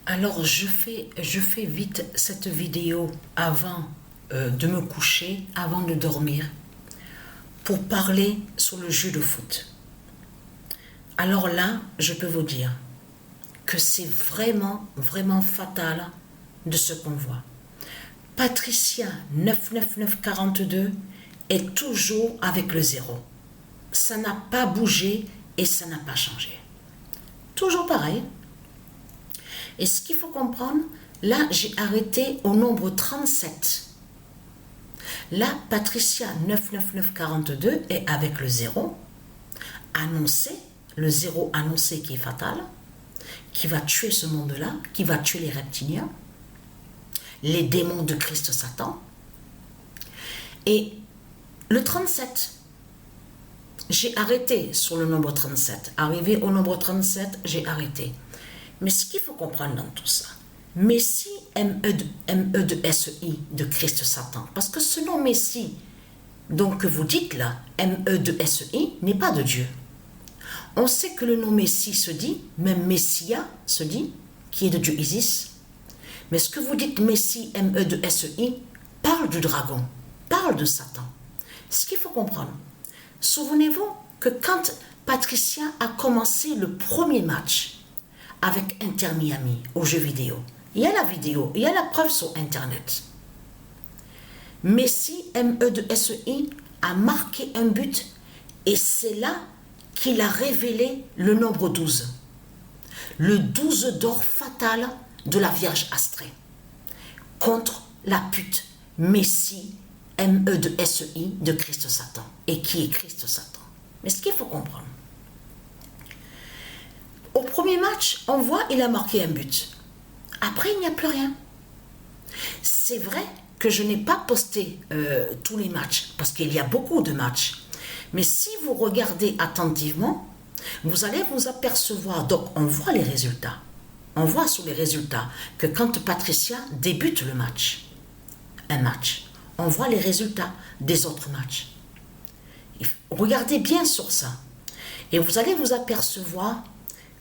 Alors je fais vite cette vidéo avant de me coucher, avant de dormir, pour parler sur le jeu de foot. Alors là, je peux vous dire que c'est vraiment, vraiment fatal de ce qu'on voit. Patricia 99942 est toujours avec le zéro. Ça n'a pas bougé et ça n'a pas changé. Toujours pareil. Et ce qu'il faut comprendre, là j'ai arrêté au nombre 37. Là, Patricia 99942 est avec le zéro, annoncé, le zéro annoncé qui est fatal, qui va tuer ce monde-là, qui va tuer les reptiliens, les démons de Christ Satan. Et le 37, j'ai arrêté sur le nombre 37. Arrivé au nombre 37, j'ai arrêté. Mais ce qu'il faut comprendre dans tout ça, Messie, M-E-D-S-I de Christ Satan, parce que ce nom Messie, donc que vous dites là, M-E-D-S-I, n'est pas de Dieu. On sait que le nom Messie se dit, même Messia se dit, qui est de Dieu Isis. Mais ce que vous dites Messie, M-E-D-S-I, parle du dragon, parle de Satan. Ce qu'il faut comprendre, souvenez-vous que quand Patricia a commencé le premier match avec Inter Miami aux jeux vidéo, il y a la vidéo, il y a la preuve sur Internet. Messi, M-E-D-S-I, a marqué un but et c'est là qu'il a révélé le nombre 12. Le 12 d'or fatal de la Vierge Astrée contre la pute Messie, M-E-D-S-I de Christ Satan. Et qui est Christ Satan? Mais ce qu'il faut comprendre, au premier match, on voit il a marqué un but. Après, il n'y a plus rien. C'est vrai que je n'ai pas posté tous les matchs, parce qu'il y a beaucoup de matchs. Mais si vous regardez attentivement, vous allez vous apercevoir, donc on voit les résultats. On voit sur les résultats que quand Patricia débute le match, un match, on voit les résultats des autres matchs. Regardez bien sur ça. Et vous allez vous apercevoir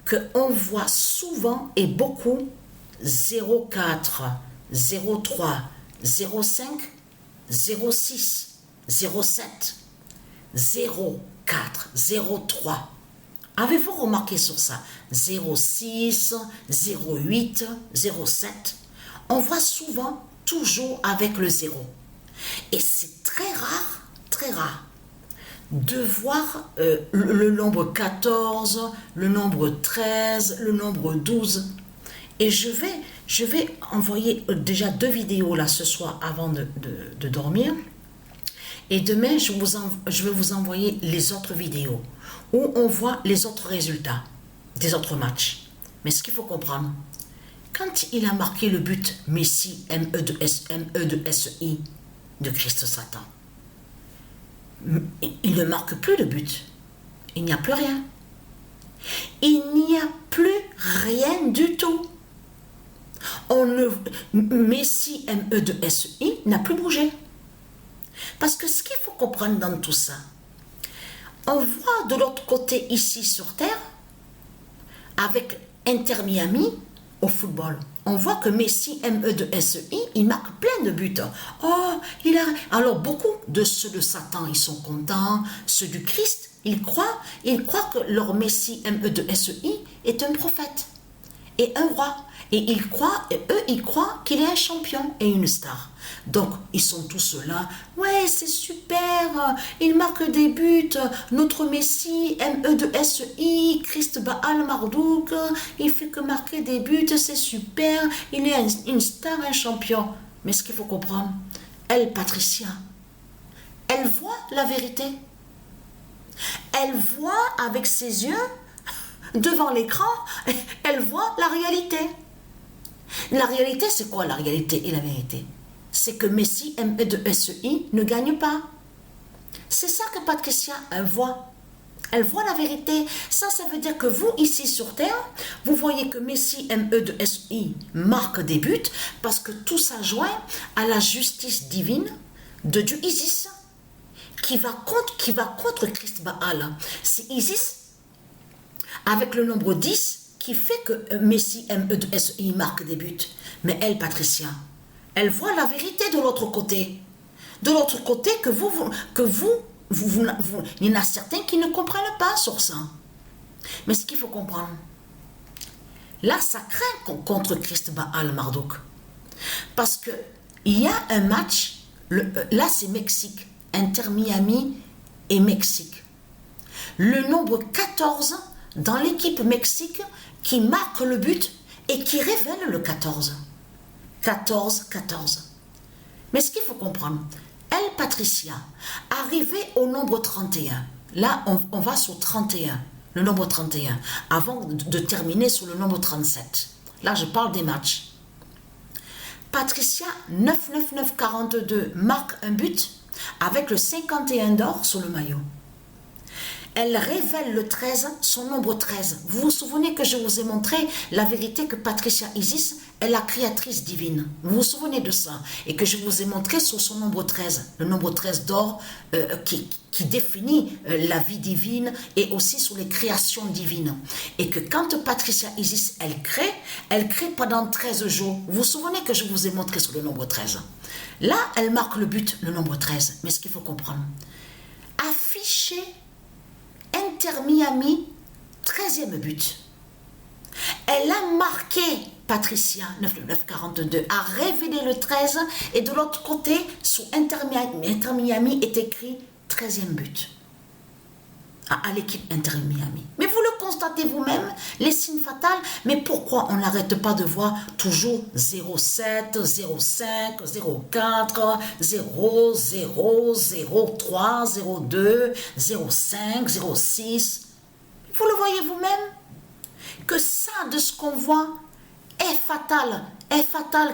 qu'on voit souvent et beaucoup 04, 03, 05, 06, 07, 04, 03. Avez-vous remarqué sur ça? 06, 08, 07. On voit souvent toujours avec le 0. Et c'est très rare de voir le nombre 14, le nombre 13, le nombre 12. Et je vais envoyer déjà 2 vidéos là ce soir avant de dormir. Et demain, je vais vous envoyer les autres vidéos où on voit les autres résultats des autres matchs. Mais ce qu'il faut comprendre, quand il a marqué le but Messi, M-E-D-S-I de Christ Satan, il ne marque plus de but. Il n'y a plus rien. Il n'y a plus rien du tout. Messi, M-E-D-S-I n'a plus bougé. Parce que ce qu'il faut comprendre dans tout ça, on voit de l'autre côté ici sur Terre, avec Inter Miami au football, on voit que Messi, M-E-D-S-I, il marque plein de buts. Oh, alors beaucoup de ceux de Satan, ils sont contents, ceux du Christ, ils croient que leur Messi, M-E-D-S-I, est un prophète et un roi. Et eux, ils croient qu'il est un champion et une star. Donc, ils sont tous là. Ouais, c'est super. Il marque des buts. Notre Messie, M-E-D-S-I, Christ Baal Marduk, il fait que marquer des buts. C'est super. Il est une star, un champion. Mais ce qu'il faut comprendre, elle, Patricia, elle voit la vérité. Elle voit avec ses yeux, devant l'écran, elle voit la réalité. La réalité, c'est quoi la réalité et la vérité? C'est que Messi, M-E-D-S-I, ne gagne pas. C'est ça que Patricia, elle voit. Elle voit la vérité. Ça veut dire que vous, ici sur Terre, vous voyez que Messi, M-E-D-S-I, marque des buts parce que tout ça joint à la justice divine de Dieu Isis qui va contre Christ Baal. C'est Isis avec le nombre 10 qui fait que Messi, MEDSI marque des buts. Mais elle, Patricia, elle voit la vérité de l'autre côté. De l'autre côté il y en a certains qui ne comprennent pas sur ça. Mais ce qu'il faut comprendre, là, ça craint contre Christ Baal Marduk. Parce que il y a un match, là c'est Mexique, Inter Miami et Mexique. Le nombre 14 dans l'équipe Mexique qui marque le but et qui révèle le 14. 14. Mais ce qu'il faut comprendre, elle, Patricia, arrivée au nombre 31, là on va sur 31, le nombre 31, avant de terminer sur le nombre 37. Là je parle des matchs. Patricia, 99942, marque un but avec le 51 d'or sur le maillot. Elle révèle le 13, son nombre 13. Vous vous souvenez que je vous ai montré la vérité que Patricia Isis est la créatrice divine. Vous vous souvenez de ça? Et que je vous ai montré sur son nombre 13, le nombre 13 d'or qui définit la vie divine et aussi sur les créations divines. Et que quand Patricia Isis, elle crée pendant 13 jours. Vous vous souvenez que je vous ai montré sur le nombre 13? Là, elle marque le but, le nombre 13. Mais ce qu'il faut comprendre, afficher Inter Miami, 13e but. Elle a marqué, Patricia, 99942, a révélé le 13 et de l'autre côté, sous Inter Miami est écrit 13e but. À l'équipe Inter Miami. Mais vous le constatez vous-même, les signes fatals, mais pourquoi on n'arrête pas de voir toujours 07, 05, 04, 0, 0, 03, 02, 05, 06. Vous le voyez vous-même que ça, de ce qu'on voit, est fatal,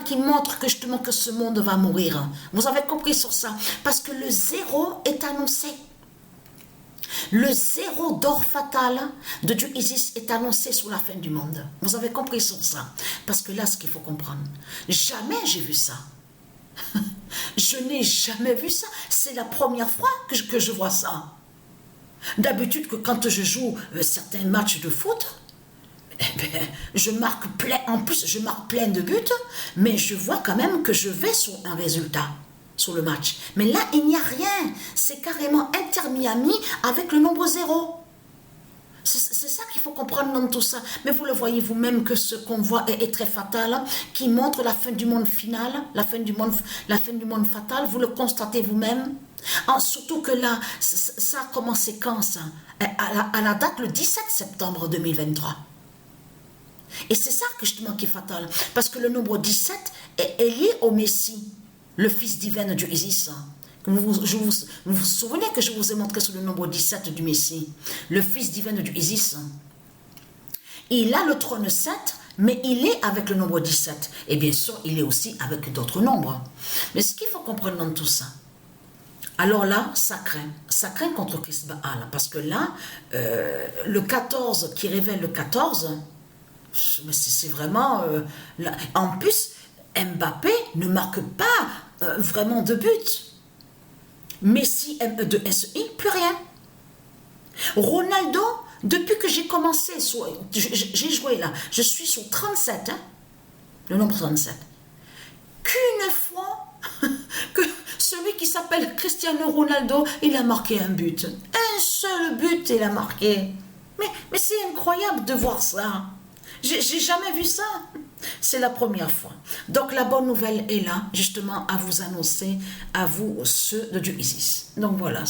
qui montre que justement que ce monde va mourir. Vous avez compris sur ça? Parce que le 0 est annoncé. Le 0 d'or fatal de Dieu Isis est annoncé sur la fin du monde. Vous avez compris sur ça? Parce que là, ce qu'il faut comprendre, jamais j'ai vu ça. Je n'ai jamais vu ça. C'est la première fois que je vois ça. D'habitude, que quand je joue certains matchs de foot, je marque plein, en plus je marque plein de buts, mais je vois quand même que je vais sur un résultat. Sur le match. Mais là, il n'y a rien. C'est carrément Inter Miami avec le nombre 0. C'est ça qu'il faut comprendre dans tout ça. Mais vous le voyez vous-même que ce qu'on voit est très fatal, qui montre la fin du monde final, la fin du monde fatal. Vous le constatez vous-même. Surtout que là, ça a commencé quand ça? À la date le 17 septembre 2023. Et c'est ça que justement qui est fatal. Parce que le nombre 17 est lié au Messie, le Fils divin de Dieu Isis. Vous vous souvenez que je vous ai montré sur le nombre 17 du Messie, le Fils divin de Dieu Isis. Il a le trône 7, mais il est avec le nombre 17. Et bien sûr, il est aussi avec d'autres nombres. Mais ce qu'il faut comprendre dans tout ça, alors là, ça craint contre Christ Baal. Parce que là, le 14 qui révèle le 14, c'est vraiment... en plus, Mbappé ne marque pas vraiment de but. Messi, MEDSI, plus rien. Ronaldo, depuis que j'ai commencé, j'ai joué là, je suis sur 37, le nombre 37. Qu'une fois que celui qui s'appelle Cristiano Ronaldo, il a marqué un but. Un seul but, il a marqué. Mais c'est incroyable de voir ça. J'ai jamais vu ça. C'est la première fois. Donc la bonne nouvelle est là, justement, à vous annoncer, à vous, ceux de Dieu Isis. Donc voilà.